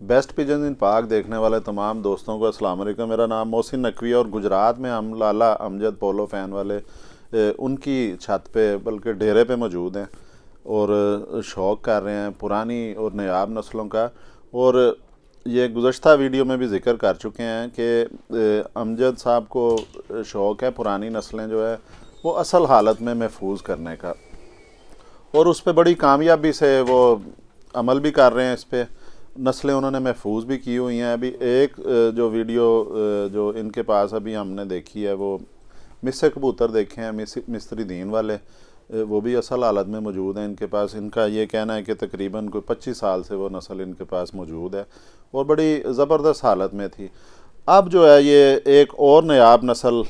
Best pigeon इन पाक देखने वाले तमाम दोस्तों को अस्सलाम वालेकुम। मेरा नाम मोहसिन नकवी और गुजरात में हम लाला अमजद पोलो फ़ैन वाले उनकी छत पे बल्कि डेरे पे मौजूद हैं और शौक़ कर रहे हैं पुरानी और नायाब नस्लों का। और ये गुज़श्ता वीडियो में भी ज़िक्र कर चुके हैं कि अमजद साहब को शौक़ है पुरानी नस्लें जो है वो असल हालत में महफूज करने का, और उस पर बड़ी कामयाबी से वो अमल भी कर रहे हैं। इस पर नस्लें उन्होंने महफूज भी की हुई हैं। अभी एक जो वीडियो जो इनके पास अभी हमने देखी है वो मिस्र कबूतर देखे हैं, मिस्री दीन वाले, वो भी असल हालत में मौजूद हैं इनके पास। इनका ये कहना है कि तकरीबन कोई 25 साल से वो नस्ल इनके पास मौजूद है और बड़ी ज़बरदस्त हालत में थी। अब जो है ये एक और नायाब नस्ल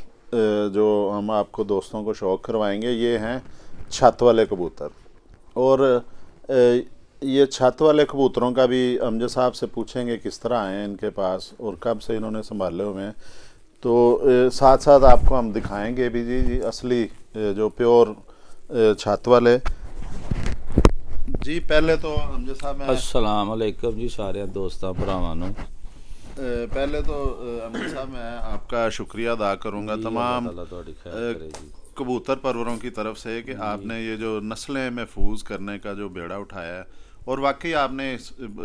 जो हम आपको दोस्तों को शौक़ करवाएंगे, ये हैं छत वाले कबूतर। और ये छत वाले कबूतरों का भी अमजद साहब से पूछेंगे किस तरह आए हैं इनके पास और कब से इन्होंने संभाले हुए हैं। तो साथ साथ आपको हम दिखाएंगे भी जी असली जो प्योर छत वाले। जी पहले तो अमजद साहब मैं अस्सलाम वालेकुम जी सारे दोस्तों भरावां नूं। पहले तो अमजद साहब मैं आपका शुक्रिया अदा करूँगा तमाम कबूतर परवरों की तरफ से कि आपने ये जो नस्लें महफूज करने का जो बेड़ा उठाया है और वाकई आपने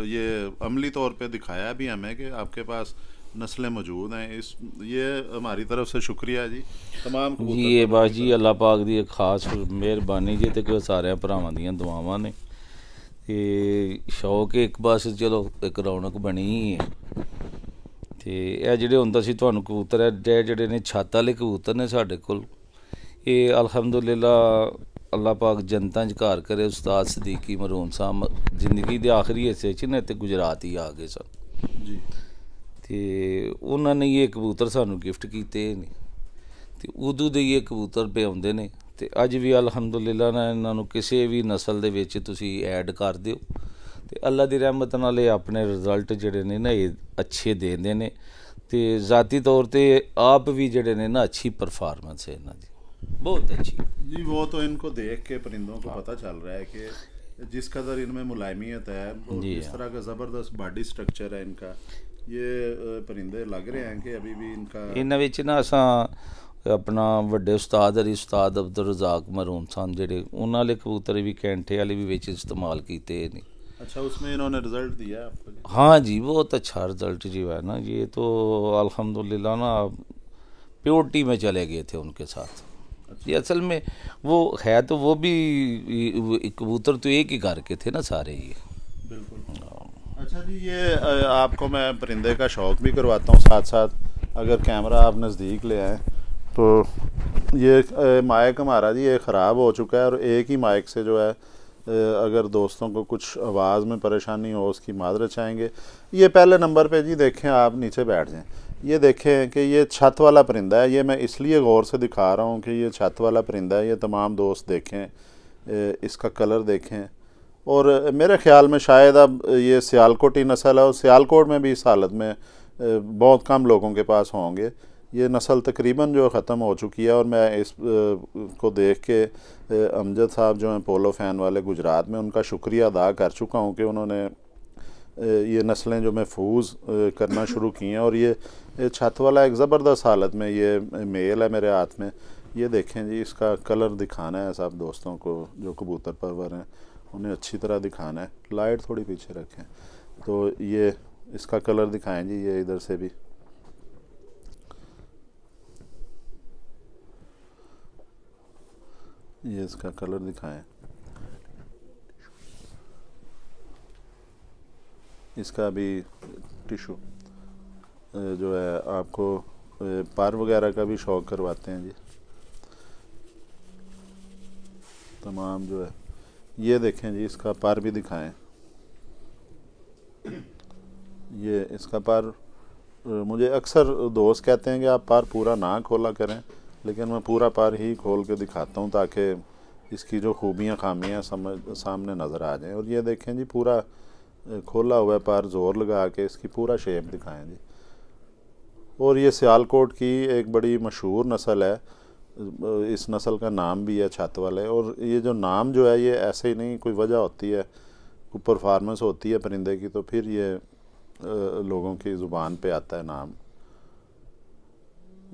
ये अमली तौर पे दिखाया भी हमें कि आपके पास नस्लें मौजूद हैं। इस ये हमारी तरफ से शुक्रिया जी तमाम जी। ये बस जी अल्लाह पाक दी एक खास मेहरबानी जी ते सारे भरावां दियां दुआवां ने ते शौक एक बस चलो एक रौनक बनी ही है। ते ਇਹ ਜਿਹੜੇ ਹੁੰਦਾ ਸੀ ਤੁਹਾਨੂੰ कबूतर है ਜਿਹੜੇ ने छत वाले कबूतर ने साडे कोल, ये अलहमदुलिल्ला अल्लाह पाक जनता च घर करे। उस्ताद सदीकी मरूम साहब जिंदगी के आखिरी हिस्से च ने ते गुजरात ही आ गए सन जी, ते उन्होंने ये कबूतर सानू गिफ्ट किए ने ते उदों दे ये कबूतर पे आउंदे ने ते अज भी अलहमदुलिल्ला ना इन्हों किसी भी नस्ल दे विच तुसीं ऐड कर दिओ ते अल्लाह दी रहमत नाल अपने रिजल्ट जिहड़े ने ना ये अच्छे देंदे ने ते ज़ाती तौर ते आप भी जिहड़े ने ना अच्छी परफॉर्मेंस है इन्हां दी, बहुत अच्छी जी। वो तो इनको देख के परिंदों को पता चल रहा है कि जिस कदर इनमें मुलायमियत है और जिस तरह का ज़बरदस्त बॉडी स्ट्रक्चर है इनका, ये परिंदे लग रहे हैं कि अभी भी इनका इन्हां विच ना असां अपना वड्डे उस्ताद हरी उस्ताद अब्दुल रज़ाक मरूम सन जिहड़े उन्हां वाले कबूतर भी कैंठे वाले भी विच इस्तेमाल कीते ने। अच्छा, उसमें इन्होंने रिजल्ट दिया है आपको? हाँ जी, बहुत अच्छा रिजल्ट जी है ना। ये तो अल्हम्दुलिल्लाह ना प्योरिटी में चले गए थे उनके साथ। ये असल में वो है तो वो भी कबूतर तो एक ही घर के थे ना सारे ये। बिल्कुल। अच्छा जी, ये आपको मैं परिंदे का शौक़ भी करवाता हूँ साथ साथ। अगर कैमरा आप नज़दीक ले आएँ तो ये माइक हमारा जी ये ख़राब हो चुका है और एक ही माइक से जो है अगर दोस्तों को कुछ आवाज़ में परेशानी हो उसकी माजरत चाहेंगे। ये पहले नंबर पे जी देखें, आप नीचे बैठ जाएं, ये देखें कि ये छत वाला परिंदा है। ये मैं इसलिए गौर से दिखा रहा हूँ कि ये छत वाला परिंदा है। ये तमाम दोस्त देखें, इसका कलर देखें। और मेरे ख़्याल में शायद अब ये सियालकोटी नस्ल है और सियालकोट में भी इस हालत में बहुत कम लोगों के पास होंगे। ये नस्ल तकरीबन जो ख़त्म हो चुकी है और मैं इस को देख के अमजद साहब जो हैं पोलो फ़ैन वाले गुजरात में, उनका शुक्रिया अदा कर चुका हूँ कि उन्होंने ये नस्लें जो महफूज करना शुरू की हैं। और ये छत वाला एक ज़बरदस्त हालत में ये मेल है मेरे हाथ में। ये देखें जी, इसका कलर दिखाना है सब दोस्तों को जो कबूतर परवर हैं, उन्हें अच्छी तरह दिखाना है। लाइट थोड़ी पीछे रखें तो ये इसका कलर दिखाएं जी। ये इधर से भी ये इसका कलर दिखाएं। इसका भी टिशू जो है आपको पर वगैरह का भी शौक़ करवाते हैं जी तमाम जो है। ये देखें जी, इसका पर भी दिखाएं। ये इसका पर मुझे अक्सर दोस्त कहते हैं कि आप पर पूरा ना खोला करें, लेकिन मैं पूरा पर ही खोल के दिखाता हूँ ताकि इसकी जो खूबियाँ खामियाँ सामने नज़र आ जाएं। और ये देखें जी, पूरा खोला हुआ है पर, ज़ोर लगा के इसकी पूरा शेप दिखाएं जी। और ये सियालकोट की एक बड़ी मशहूर नस्ल है, इस नस्ल का नाम भी है छत वाले। और ये जो नाम जो है ये ऐसे ही नहीं, कोई वजह होती है, कोई परफॉर्मेंस होती है परिंदे की, तो फिर ये लोगों की ज़ुबान पे आता है नाम।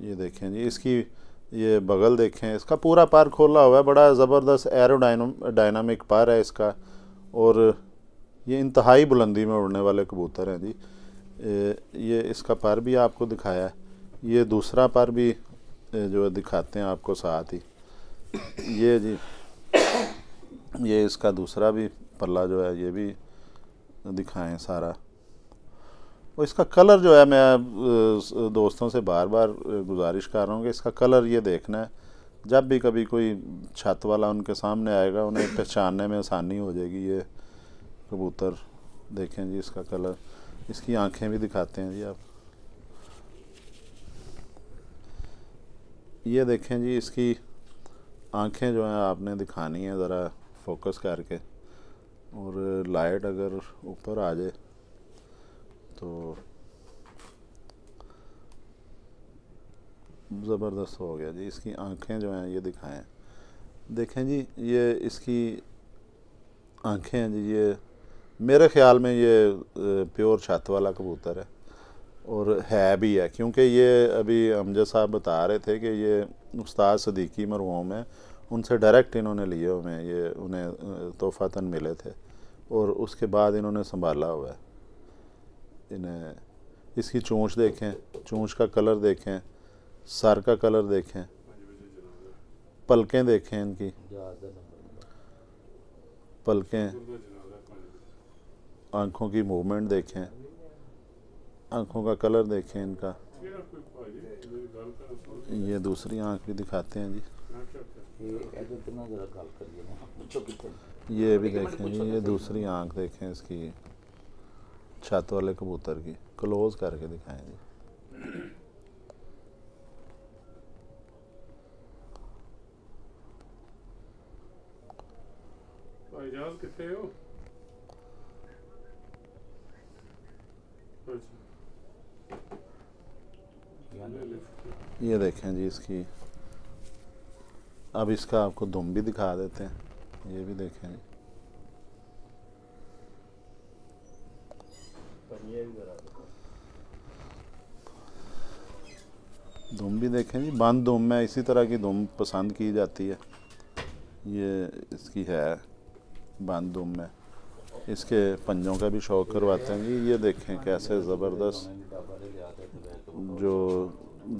ये देखें जी, इसकी ये बगल देखें, इसका पूरा पर खोला हुआ है, बड़ा ज़बरदस्त डायनामिक पर है इसका, और ये इंतहाई बुलंदी में उड़ने वाले कबूतर हैं जी। ये इसका पर भी आपको दिखाया है, ये दूसरा पर भी जो दिखाते हैं आपको साथ ही। ये जी, ये इसका दूसरा भी पल्ला जो है ये भी दिखाएं सारा। और इसका कलर जो है, मैं दोस्तों से बार बार गुजारिश कर रहा हूँ कि इसका कलर ये देखना है, जब भी कभी कोई छत वाला उनके सामने आएगा उन्हें पहचानने में आसानी हो जाएगी। ये कबूतर देखें जी, इसका कलर, इसकी आंखें भी दिखाते हैं जी आप। ये देखें जी, इसकी आंखें जो हैं आपने दिखानी है ज़रा फोकस करके, और लाइट अगर ऊपर आ जाए तो ज़बरदस्त हो गया जी। इसकी आंखें जो हैं ये दिखाएं, देखें जी, ये इसकी आंखें हैं जी। ये मेरे ख़्याल में ये प्योर छत वाला कबूतर है, और है भी है, क्योंकि ये अभी अमजद साहब बता रहे थे कि ये उस्ताद सदीकी मरहूम है, उनसे डायरेक्ट इन्होंने लिए हुए हैं, ये उन्हें तोहफ़तन मिले थे और उसके बाद इन्होंने संभाला हुआ है इन्हें। इसकी चोंच देखें, चोंच का कलर देखें, सर का कलर देखें, पलकें देखें, इनकी पलकें, आँखों की मूवमेंट देखें, आँखों का कलर देखें इनका। ये दूसरी आँख भी दिखाते हैं जी, ये भी देखें जी, ये दूसरी आँख देखें इसकी छत वाले कबूतर की, क्लोज करके दिखाएं जी। भाईजान कितने हो? ये देखें जी इसकी, अब इसका आपको दुम भी दिखा देते हैं, ये भी देखें जी। दुम भी देखें जी, बंद दुम में इसी तरह की दुम पसंद की जाती है। ये इसकी है बंद दुम में, इसके पंजों का भी शौक करवाते हैं जी। ये देखें कैसे ज़बरदस्त, जो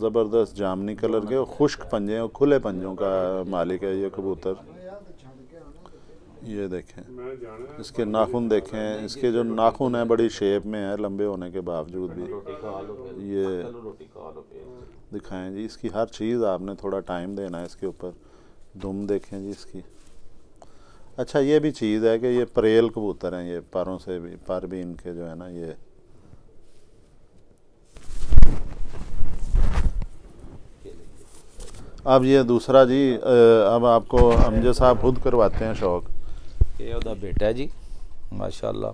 ज़बरदस्त जामनी कलर के खुश्क पंजे और खुले पंजों का मालिक है ये कबूतर। ये देखें, इसके नाखून देखें, इसके जो नाखून हैं बड़ी शेप में है, लंबे होने के बावजूद भी। ये दिखाएं जी, इसकी हर चीज़ आपने थोड़ा टाइम देना है इसके ऊपर। दुम देखें जी इसकी। अच्छा, ये भी चीज़ है कि ये परेल कबूतर हैं, ये परों से भी, पर भी इनके जो है ना ये अब ये दूसरा जी, अब आपको अमजद साहब खुद करवाते हैं शौक। ये उदा बेटा है जी, माशाल्लाह।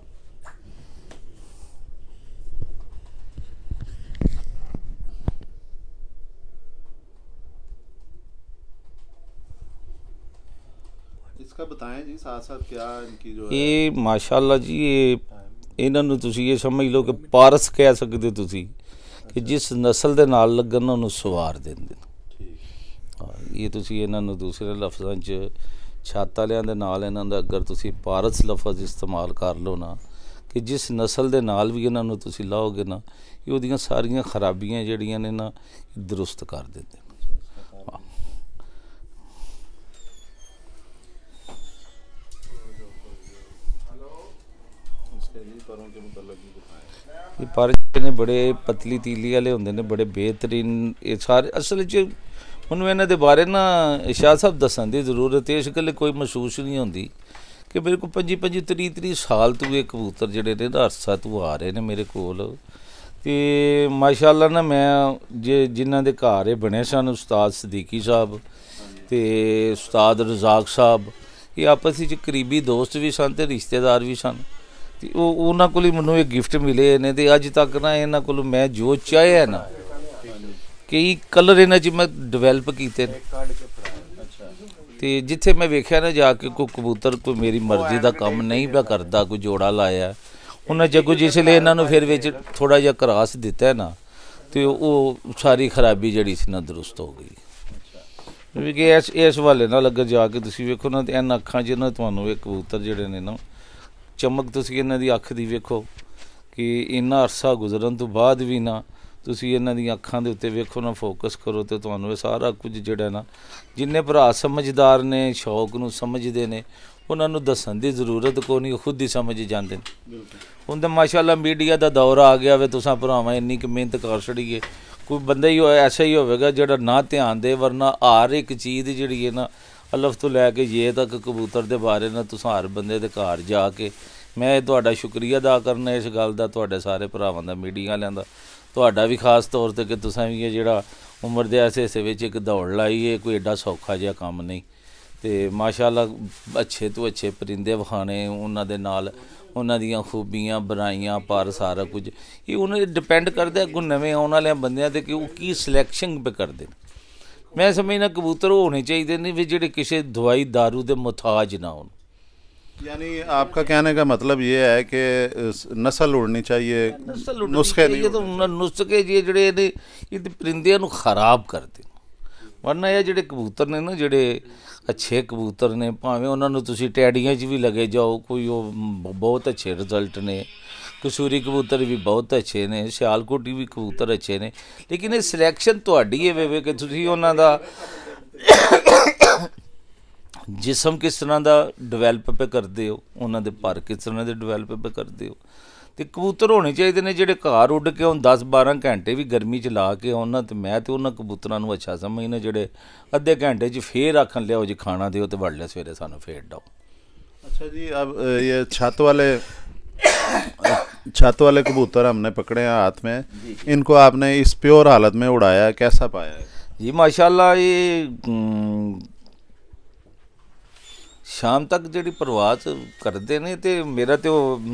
इसका बताएं जी साथ साथ क्या इनकी जो ये माशाल्लाह जी, ये ਇਹਨਾਂ ਨੂੰ ਤੁਸੀਂ ਇਹ ਸਮਝ ਲਓ ਕਿ ਪਾਰਸ ਕਹਿ ਸਕਦੇ ਤੁਸੀਂ ਕਿ ਜਿਸ ਨਸਲ ਦੇ ਨਾਲ ਲੱਗਣ ਨਾ ਉਹਨੂੰ ਸਵਾਰ ਦਿੰਦੇ ਨੇ। ਹਾਂ, ਇਹ ਤੁਸੀਂ ਇਹਨਾਂ ਨੂੰ ਦੂਸਰੇ ਲਫ਼ਜ਼ਾਂ 'ਚ ਛੱਤ ਵਾਲਿਆਂ ਦੇ ਨਾਲ ਇਹਨਾਂ ਦਾ ਅਗਰ ਤੁਸੀਂ ਪਾਰਸ ਲਫ਼ਜ਼ ਇਸਤੇਮਾਲ ਕਰ ਲਓ ਨਾ, ਕਿ ਜਿਸ ਨਸਲ ਦੇ ਨਾਲ ਵੀ ਇਹਨਾਂ ਨੂੰ ਤੁਸੀਂ ਲਾਓਗੇ ਨਾ, ਇਹ ਉਹਦੀਆਂ ਸਾਰੀਆਂ ਖਰਾਬੀਆਂ ਜਿਹੜੀਆਂ ਨੇ ਨਾ ਦਰੁਸਤ ਕਰ ਦਿੰਦੇ ਨੇ। ये पर ने बड़े पतली तीली वाले होंगे ने, बड़े बेहतरीन। ये सारे असल च मैं इन्हों के बारे ना शाह साहब दसन की जरूरत है, इस गल कोई महसूस नहीं होती कि मेरे को 25-30 साल तो ये कबूतर जोड़े ने ना अरसा तो आ रहे हैं मेरे कोल। तो माशाअल्लाह ना, मैं जिन्हों के घर बने सन, उस्ताद सदीकी साहब तो उस्ताद रजाक साहब, ये आपस में करीबी दोस्त भी सन तो रिश्तेदार भी सन। तो उन्होंने को मैनू एक गिफ्ट मिले ने, तो अज तक ना इन्हों को मैं जो चाहे ना कई कलर इन्हों च मैं डिवेलप किए। तो जिथे मैं वेख्या ना जाके कोई कबूतर कोई मेरी मर्जी का काम नहीं पा करता, कोई जोड़ा लाया ਉਹਨਾਂ 'ਚ ਕੁਝ ਇਸ ਲਈ ਇਹਨਾਂ ਨੂੰ ਫਿਰ ਵਿੱਚ ਥੋੜ੍ਹਾ ਜਿਹਾ ਕਰਾਸ ਦਿੱਤਾ ਨਾ, ਅਤੇ ਉਹ ਸਾਰੀ ਖਰਾਬੀ ਜਿਹੜੀ ਸੀ ਨਾ ਦਰੁਸਤ ਹੋ ਗਈ। ਕਿਉਂਕਿ ਇਸ ਹਵਾਲੇ ਨਾਲ ਅੱਗੇ ਜਾ ਕੇ ਤੁਸੀਂ ਵੇਖੋ ਨਾ, ਤੇ ਇਹਨਾਂ ਅੱਖਾਂ 'ਚ ਨਾ ਤੁਹਾਨੂੰ ਇਹ ਕਬੂਤਰ ਜਿਹੜੇ ਨੇ ਨਾ, ਚਮਕ ਤੁਸੀਂ ਇਹਨਾਂ ਦੀ ਅੱਖ ਦੀ ਵੇਖੋ ਕਿ ਇੰਨਾ ਅਰਸਾ ਗੁਜ਼ਰਨ ਤੋਂ ਬਾਅਦ ਵੀ ਨਾ ਤੁਸੀਂ ਇਹਨਾਂ ਦੀਆਂ ਅੱਖਾਂ ਦੇ ਉੱਤੇ ਵੇਖੋ ਨਾ, ਫੋਕਸ ਕਰੋ, ਅਤੇ ਤੁਹਾਨੂੰ ਇਹ ਸਾਰਾ ਕੁਝ ਜਿਹੜਾ ਨਾ, ਜਿੰਨੇ ਭਰਾ ਸਮਝਦਾਰ ਨੇ, ਸ਼ੌਕ ਨੂੰ ਸਮਝਦੇ ਨੇ, ਉਹਨਾਂ ਨੂੰ ਦੱਸਣ ਦੀ ਜ਼ਰੂਰਤ ਕੋਈ ਨਹੀਂ, ਖੁਦ ਹੀ ਸਮਝ ਜਾਂਦੇ ਨੇ। ਹੁਣ ਤਾਂ ਮਾਸ਼ਾਅੱਲਾ ਮੀਡੀਆ ਦਾ ਦੌਰ ਆ ਗਿਆ ਵੇ, ਤੁਸਾਂ ਭਰਾਵਾਂ ਇੰਨੀ ਕੁ ਮਿਹਨਤ ਕਰ ਛੜੀਏ, ਕੋਈ ਬੰਦਾ ਹੀ ਐਸਾ ਹੀ ਹੋਵੇਗਾ ਜਿਹੜਾ ਨਾ ਧਿਆਨ ਦੇ, ਵਰਨਾ ਹਰ ਇੱਕ ਚੀਜ਼ ਜਿਹੜੀ ਹੈ ਨਾ, ਅਲਫ ਤੋਂ ਲੈ ਕੇ ਜੇ ਤੱਕ ਕਬੂਤਰ ਦੇ ਬਾਰੇ ਨਾ ਤੁਸਾਂ ਹਰ ਬੰਦੇ ਦੇ ਘਰ ਜਾ ਕੇ, ਮੈਂ ਤੁਹਾਡਾ ਸ਼ੁਕਰੀਆ ਅਦਾ ਕਰਨਾ ਇਸ ਗੱਲ ਦਾ, ਤੁਹਾਡੇ ਸਾਰੇ ਭਰਾਵਾਂ ਦਾ, ਮੀਡੀਆ ਵਾਲਿਆਂ ਦਾ, ਤੁਹਾਡਾ ਵੀ ਖਾਸ ਤੌਰ 'ਤੇ, ਕਿ ਤੁਸਾਂ ਵੀ ਇਹ ਜਿਹੜਾ ਉਮਰ ਦੇ ਐਸੇ ਹਿੱਸੇ ਵਿੱਚ ਇੱਕ ਦੌੜ ਲਾਈ, ਇਹ ਕੋਈ ਐਡਾ ਸੌਖਾ ਜਿਹਾ ਕੰਮ ਨਹੀਂ। ਅਤੇ ਮਾਸ਼ਾਅੱਲਾ ਅੱਛੇ ਤੋਂ ਅੱਛੇ ਪਰਿੰਦੇ ਵਿਖਾਣੇ, ਉਹਨਾਂ ਦੇ ਨਾਲ ਉਹਨਾਂ ਦੀਆਂ ਖੂਬੀਆਂ, ਬੁਰਾਈਆਂ, ਪਰ ਸਾਰਾ ਕੁਝ ਇਹ ਉਹਨਾਂ 'ਤੇ ਡਿਪੈਂਡ ਕਰਦਾ ਅੱਗੋਂ ਨਵੇਂ ਆਉਣ ਵਾਲਿਆਂ ਬੰਦਿਆਂ 'ਤੇ, ਕਿ ਉਹ ਕੀ ਸਿਲੈਕਸ਼ਨ ਪੇ ਕਰਦੇ ਨੇ। ਮੈਂ ਸਮਝਦਾ ਕਬੂਤਰ ਹੋਣੇ ਚਾਹੀਦੇ ਨੇ ਵੀ ਜਿਹੜੇ ਕਿਸੇ ਦਵਾਈ दारू ਦੇ ਮੁਹਤਾਜ ਨਾ ਹੋਣ। यानी आपका कहने का मतलब ये है कि नस्ल उड़नी चाहिए, नुस्खे नहीं, तो नुस्खे ਜਿਹੜੇ ਨੇ ਇਹ ਪਰਿੰਦਿਆਂ ਨੂੰ ਖਰਾਬ ਕਰਦੇ ਨੇ, ਵਰਨਾ ਇਹ ਜਿਹੜੇ ਕਬੂਤਰ ਨੇ ਨਾ, ਜਿਹੜੇ ਅੱਛੇ ਕਬੂਤਰ ਨੇ, ਭਾਵੇਂ ਉਹਨਾਂ ਨੂੰ ਤੁਸੀਂ ਟੈਡੀਆਂ 'ਚ ਵੀ ਲੱਗੇ ਜਾਓ, ਕੋਈ ਉਹ ਬਹੁਤ ਅੱਛੇ ਰਿਜ਼ਲਟ ਨੇ, ਕਸੂਰੀ ਕਬੂਤਰ ਵੀ ਬਹੁਤ ਅੱਛੇ ਨੇ, ਸਿਆਲਕੋਟੀ ਵੀ ਕਬੂਤਰ ਅੱਛੇ ਨੇ, ਲੇਕਿਨ ਇਹ ਸਿਲੈਕਸ਼ਨ ਤੁਹਾਡੀ ਇਹ ਵੇ ਕਿ ਤੁਸੀਂ ਉਹਨਾਂ ਦਾ ਜਿਸਮ ਕਿਸ ਤਰ੍ਹਾਂ ਦਾ ਡਿਵੈਲਪ ਪੇ ਕਰਦੇ ਹੋ, ਉਹਨਾਂ ਦੇ ਪਰ ਕਿਸ ਤਰ੍ਹਾਂ ਦੇ ਡਿਵੈਲਪ ਪੇ ਕਰਦੇ ਹੋ। ਅਤੇ ਕਬੂਤਰ ਹੋਣੇ ਚਾਹੀਦੇ ਨੇ ਜਿਹੜੇ ਘਰ ਉੱਡ ਕੇ ਹੁਣ 10-12 ਘੰਟੇ ਵੀ ਗਰਮੀ 'ਚ ਲਾ ਕੇ ਆਉਣ, ਅਤੇ ਮੈਂ ਤਾਂ ਉਹਨਾਂ ਕਬੂਤਰਾਂ ਨੂੰ ਅੱਛਾ ਸਮਝਦਾ ਜਿਹੜੇ ਅੱਧੇ ਘੰਟੇ 'ਚ ਫੇਰ ਆਖਣ ਲਿਆਓ ਜੀ ਖਾਣਾ ਦਿਓ, ਅਤੇ ਵੜ ਲਿਆ ਸਵੇਰੇ ਸਾਨੂੰ ਫੇਰ ਡਾਓ। अच्छा जी, अब ये छत वाले कबूतर हमने पकड़े हैं हाथ में, इनको आपने इस प्योर हालत में उड़ाया है, कैसा पाया है? जी माशाल्लाह, ये शाम तक ਜਿਹੜੀ ਪ੍ਰਵਾਸ ਕਰਦੇ ਨੇ, ਤੇ ਮੇਰਾ ਤੇ ਉਹ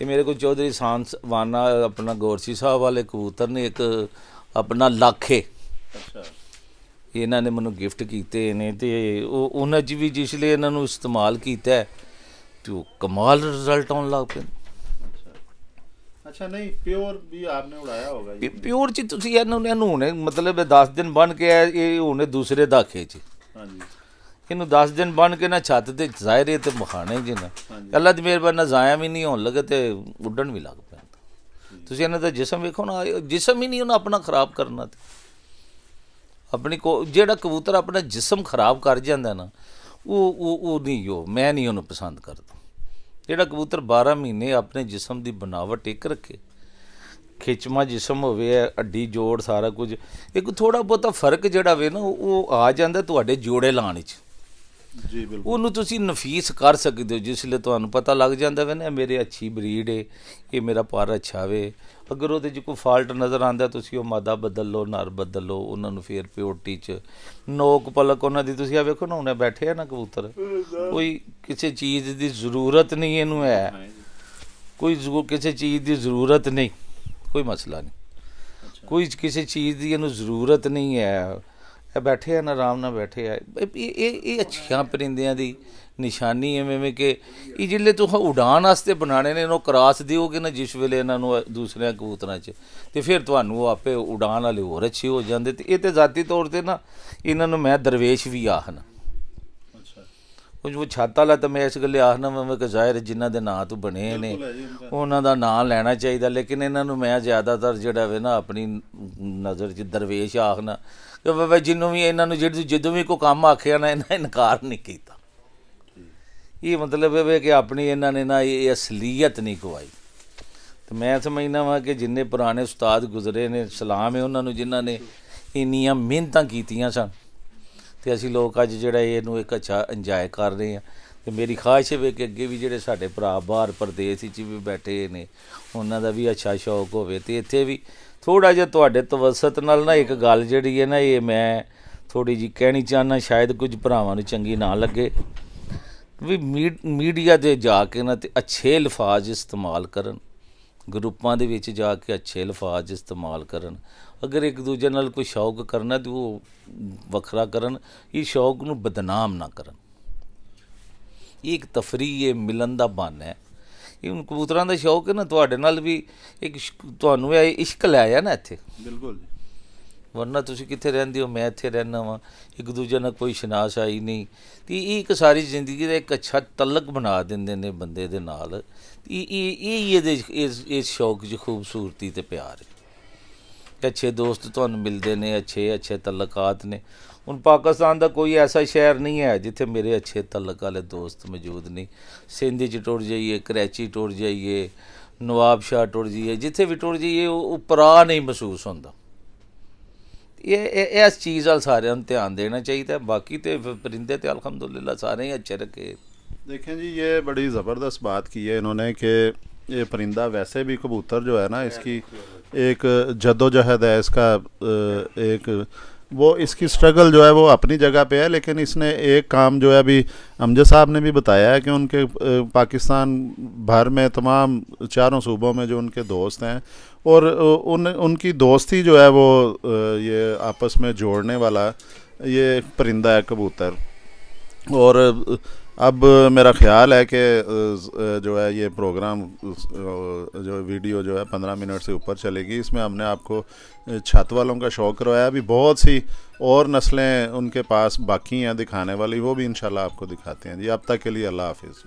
ਇਹ ਮੇਰੇ ਕੋਲ ਚੌਧਰੀ ਸਾਂਸ ਵਾਨਾ ਆਪਣਾ ਗੌਰਸੀ ਸਾਹਿਬ ਵਾਲੇ ਕਬੂਤਰ ਨੇ, ਇੱਕ ਆਪਣਾ ਲਾਖੇ, ਇਹਨਾਂ ਨੇ ਮੈਨੂੰ ਗਿਫਟ ਕੀਤੇ ਨੇ, ਤੇ ਉਹ ਉਹਨਾਂ 'ਚ ਵੀ ਜਿਸ ਲਈ ਇਹਨਾਂ ਨੂੰ ਇਸਤੇਮਾਲ ਕੀਤਾ ਤੇ ਉਹ ਕਮਾਲ ਰਿਜ਼ਲਟ ਆਉਣ ਲੱਗ ਪਏ। अच्छा, नहीं प्योर भी आपने उड़ाया होगा? प्योर च तुसी ਇਹਨੂੰ ਹੁਣੇ ਮਤਲਬ 10 ਦਿਨ ਬਣ ਕੇ ਇਹ ਹੁਣੇ ਦੂਸਰੇ ਦਾਖੇ 'ਚ, ਹਾਂਜੀ, ਇਹਨੂੰ 10 ਦਿਨ ਬਣ ਕੇ ਨਾ ਛੱਤ ਤੇ ਜ਼ਾਹਿਰ ਤੇ ਮਖਾਣੇ ਜੀ ਨਾ, ਅੱਲਾ ਦੀ ਮਿਹਰਬਾਨੀ ਨਾਲ ਜ਼ਾਇਆ ਵੀ ਨਹੀਂ ਹੋਣ ਲੱਗੇ ਤੇ ਉੱਡਣ ਵੀ ਲੱਗ ਪੈਂਦਾ। ਤੁਸੀਂ ਇਹਨਾਂ ਦਾ ਜਿਸਮ ਵੇਖੋ ਨਾ, ਜਿਸਮ ਹੀ ਨਹੀਂ ਉਹਨਾਂ ਆਪਣਾ ਖਰਾਬ ਕਰਨਾ, ਤੇ ਆਪਣੀ ਜਿਹੜਾ ਕਬੂਤਰ ਆਪਣਾ ਜਿਸਮ ਖਰਾਬ ਕਰ ਜਾਂਦਾ ਨਾ, ਉਹ ਨਹੀਂ, ਉਹ ਮੈਂ ਨਹੀਂ ਉਹਨੂੰ ਪਸੰਦ ਕਰਦਾ। ਜਿਹੜਾ ਕਬੂਤਰ 12 ਮਹੀਨੇ ਆਪਣੇ ਜਿਸਮ ਦੀ ਬਣਾਵਟ ਇੱਕ ਰੱਖੇ, ਖਿੱਚਵਾਂ ਜਿਸਮ ਹੋਵੇ, ਅੱਡੀ ਜੋੜ ਸਾਰਾ ਕੁਝ, ਇੱਕ ਥੋੜ੍ਹਾ ਬਹੁਤਾ ਫਰਕ ਜਿਹੜਾ ਵੇ ਨਾ ਉਹ ਆ ਜਾਂਦਾ ਤੁਹਾਡੇ ਜੋੜੇ ਲਾਉਣ 'ਚ। ਜੀ ਬਿਲਕੁਲ, ਉਹਨੂੰ ਤੁਸੀਂ ਨਫੀਸ ਕਰ ਸਕਦੇ ਹੋ, ਜਿਸ ਲਈ ਤੁਹਾਨੂੰ ਪਤਾ ਲੱਗ ਜਾਂਦਾ ਵੇ ਨਾ ਮੇਰੇ ਅੱਛੀ ਬਰੀਡ ਏ, ਇਹ ਮੇਰਾ ਪਰ ਅੱਛਾ ਵੇ। ਅਗਰ ਉਹਦੇ 'ਚ ਕੋਈ ਫਾਲਟ ਨਜ਼ਰ ਆਉਂਦਾ, ਤੁਸੀਂ ਉਹ ਮਾਦਾ ਬਦਲ ਲਓ, ਨਰ ਬਦਲ ਲਓ, ਉਹਨਾਂ ਨੂੰ ਫਿਰ ਪਿਓਰਟੀ 'ਚ ਨੋਕ ਪਲਕ ਉਹਨਾਂ ਦੀ, ਤੁਸੀਂ ਆ ਵੇਖੋ ਨਾ ਉਹਨੇ ਬੈਠੇ ਆ ਨਾ ਕਬੂਤਰ, ਕੋਈ ਕਿਸੇ ਚੀਜ਼ ਦੀ ਜ਼ਰੂਰਤ ਨਹੀਂ ਇਹਨੂੰ ਹੈ, ਕੋਈ ਕਿਸੇ ਚੀਜ਼ ਦੀ ਜ਼ਰੂਰਤ ਨਹੀਂ, ਕੋਈ ਮਸਲਾ ਨਹੀਂ, ਕੋਈ ਕਿਸੇ ਚੀਜ਼ ਦੀ ਇਹਨੂੰ ਜ਼ਰੂਰਤ ਨਹੀਂ ਹੈ, ਇਹ ਬੈਠੇ ਹਨ ਆਰਾਮ ਨਾਲ ਬੈਠੇ ਆ। ਇਹ ਅੱਛੀਆਂ ਪਰਿੰਦਿਆਂ ਦੀ ਨਿਸ਼ਾਨੀ ਐਵੇਂ ਕਿ ਇਹ ਜਿਹੜੇ ਤੁਸੀਂ ਉਡਾਣ ਵਾਸਤੇ ਬਣਾਉਣੇ ਨੇ, ਇਹਨੂੰ ਕਰਾਸ ਦਿਓਗੇ ਨਾ ਜਿਸ ਵੇਲੇ ਇਹਨਾਂ ਨੂੰ ਦੂਸਰਿਆਂ ਕਬੂਤਰਾਂ 'ਚ, ਤੇ ਫਿਰ ਤੁਹਾਨੂੰ ਉਹ ਆਪੇ ਉਡਾਣ ਵਾਲੇ ਹੋਰ ਅੱਛੇ ਹੋ ਜਾਂਦੇ। ਤੇ ਇਹ ਤਾਂ ਜ਼ਾਤੀ ਤੌਰ 'ਤੇ ਨਾ ਇਹਨਾਂ ਨੂੰ ਮੈਂ ਦਰਵੇਸ਼ ਵੀ ਆਖਣਾ। ਉਹ ਛੱਤ ਵਾਲਾ ਤਾਂ ਮੈਂ ਇਸ ਗੱਲੇ ਆਖਣਾ ਮੈਂ ਕਿ ਜ਼ਾਹਿਰ ਜਿਨ੍ਹਾਂ ਦੇ ਨਾਂ ਤੋਂ ਬਣੇ ਨੇ ਉਹਨਾਂ ਦਾ ਨਾਂ ਲੈਣਾ ਚਾਹੀਦਾ, ਲੇਕਿਨ ਇਹਨਾਂ ਨੂੰ ਮੈਂ ਜ਼ਿਆਦਾਤਰ ਜਿਹੜਾ ਵੇ ਨਾ ਆਪਣੀ ਨਜ਼ਰ 'ਚ ਦਰਵੇਸ਼ ਆਖਣਾ ਕਿ ਬਾਬਾ ਜਿਹਨੂੰ ਵੀ ਇਹਨਾਂ ਨੂੰ ਜਦੋਂ ਵੀ ਕੋਈ ਕੰਮ ਆਖਿਆ ਨਾ ਇਹਨਾਂ ਇਨਕਾਰ ਨਹੀਂ ਕੀਤਾ। ਇਹ ਮਤਲਬ ਇਹ ਕਿ ਆਪਣੀ ਇਹਨਾਂ ਨੇ ਨਾ ਇਹ ਅਸਲੀਅਤ ਨਹੀਂ ਗਵਾਈ। ਤੇ ਮੈਂ ਸਮਝਦਾ ਵਾਂ ਕਿ ਜਿੰਨੇ ਪੁਰਾਣੇ ਉਸਤਾਦ ਗੁਜ਼ਰੇ ਨੇ, ਸਲਾਮ ਹੈ ਉਹਨਾਂ ਨੂੰ ਜਿਨ੍ਹਾਂ ਨੇ ਇੰਨੀਆਂ ਮਿਹਨਤਾਂ ਕੀਤੀਆਂ ਸਨ, ਤੇ ਅਸੀਂ ਲੋਕ ਅੱਜ ਜਿਹੜਾ ਇਹਨੂੰ ਇੱਕ ਅੱਛਾ ਇੰਜੋਏ ਕਰ ਰਹੇ ਹਾਂ। ਤੇ ਮੇਰੀ ਖਾਹਿਸ਼ ਹੈ ਕਿ ਅੱਗੇ ਵੀ ਜਿਹੜੇ ਸਾਡੇ ਭਰਾ ਬਾਹਰ ਪ੍ਰਦੇਸ਼ ਵਿੱਚ ਵੀ ਬੈਠੇ ਨੇ ਉਹਨਾਂ ਦਾ ਵੀ ਅੱਛਾ ਸ਼ੌਕ ਹੋਵੇ। ਤੇ ਇੱਥੇ ਵੀ ਥੋੜ੍ਹਾ ਜਿਹਾ ਤੁਹਾਡੇ ਤਵਸਤ ਨਾਲ ਨਾ ਇੱਕ ਗੱਲ ਜਿਹੜੀ ਹੈ ਨਾ, ਇਹ ਮੈਂ ਥੋੜ੍ਹੀ ਜਿਹੀ ਕਹਿਣੀ ਚਾਹੁੰਦਾ, ਸ਼ਾਇਦ ਕੁਝ ਭਰਾਵਾਂ ਨੂੰ ਚੰਗੀ ਨਾ ਲੱਗੇ, ਵੀ ਮੀਡੀਆ 'ਤੇ ਜਾ ਕੇ ਨਾ ਤੇ ਅੱਛੇ ਲਫਾਜ਼ ਇਸਤੇਮਾਲ ਕਰਨ, ਗਰੁੱਪਾਂ ਦੇ ਵਿੱਚ ਜਾ ਕੇ ਅੱਛੇ ਲਫਾਜ਼ ਇਸਤੇਮਾਲ ਕਰਨ। ਅਗਰ ਇੱਕ ਦੂਜੇ ਨਾਲ ਕੋਈ ਸ਼ੌਕ ਕਰਨਾ ਤਾਂ ਉਹ ਵੱਖਰਾ ਕਰਨ, ਇਹ ਸ਼ੌਕ ਨੂੰ ਬਦਨਾਮ ਨਾ ਕਰਨ। ਇਹ ਇੱਕ ਤਫਰੀਹ ਹੈ, ਮਿਲਣ ਦਾ ਬਹਾਨਾ ਹੈ। ਇਹ ਹੁਣ ਕਬੂਤਰਾਂ ਦਾ ਸ਼ੌਕ ਹੈ ਨਾ, ਤੁਹਾਡੇ ਨਾਲ ਵੀ ਇੱਕ ਤੁਹਾਨੂੰ ਇਹ ਇਸ਼ਕ ਲੈ ਆਇਆ ਨਾ ਇੱਥੇ। ਬਿਲਕੁਲ ਜੀ। ਵਰਨਾ ਤੁਸੀਂ ਕਿੱਥੇ ਰਹਿੰਦੇ ਹੋ, ਮੈਂ ਇੱਥੇ ਰਹਿੰਦਾ ਵਾਂ, ਇੱਕ ਦੂਜੇ ਨਾਲ ਕੋਈ ਸ਼ਨਾਸਾਈ ਨਹੀਂ। ਅਤੇ ਇਹ ਇੱਕ ਸਾਰੀ ਜ਼ਿੰਦਗੀ ਦਾ ਇੱਕ ਅੱਛਾ ਤਲਕ ਬਣਾ ਦਿੰਦੇ ਨੇ ਬੰਦੇ ਦੇ ਨਾਲ। ਇਹ ਇਹਦੇ ਇਸ ਸ਼ੌਕ 'ਚ ਖੂਬਸੂਰਤੀ ਅਤੇ ਪਿਆਰ ਹੈ। ਅੱਛੇ ਦੋਸਤ ਤੁਹਾਨੂੰ ਮਿਲਦੇ ਨੇ, ਅੱਛੇ ਤਲਕਾਤ ਨੇ। ਹੁਣ ਪਾਕਿਸਤਾਨ ਦਾ ਕੋਈ ਐਸਾ ਸ਼ਹਿਰ ਨਹੀਂ ਹੈ ਜਿੱਥੇ ਮੇਰੇ ਅੱਛੇ ਤਲਕ ਵਾਲੇ ਦੋਸਤ ਮੌਜੂਦ ਨਹੀਂ। ਸਿੰਧ 'ਚ ਟੁਰ ਜਾਈਏ, ਕਰਾਚੀ ਟੁਰ ਜਾਈਏ, ਨਵਾਬਸ਼ਾਹ ਟੁਰ ਜਾਈਏ, ਜਿੱਥੇ ਵੀ ਟੁਰ ਜਾਈਏ ਉਹ ਪਰਾ ਨਹੀਂ ਮਹਿਸੂਸ ਹੁੰਦਾ। ਇਹ ਇਸ ਚੀਜ਼ ਵੱਲ ਸਾਰਿਆਂ ਨੂੰ ਧਿਆਨ देना चाहिए। बाकी तो परिंदे तो अल्हम्दुलिल्लाह सारे ही अच्छे रखे। देखें जी, ये बड़ी ज़बरदस्त बात की है इन्होंने कि ये परिंदा वैसे भी कबूतर जो है ना, इसकी एक जद्दोजहद है, इसका एक वो इसकी स्ट्रगल जो है वो अपनी जगह पे है। लेकिन इसने एक काम जो है अभी अमजद साहब ने भी बताया है कि उनके पाकिस्तान भर में तमाम चारों सूबों में जो उनके दोस्त हैं और उनकी दोस्ती जो है वो ये आपस में जोड़ने वाला ये परिंदा है कबूतर। और अब मेरा ख्याल है कि जो है ये प्रोग्राम जो वीडियो जो है 15 मिनट से ऊपर चलेगी। इसमें हमने आपको छत वालों का शौक़ करवाया। अभी बहुत सी और नस्लें उनके पास बाकी हैं दिखाने वाली, वो भी इंशाल्लाह आपको दिखाते हैं जी। अब तक के लिए अल्लाह हाफिज़।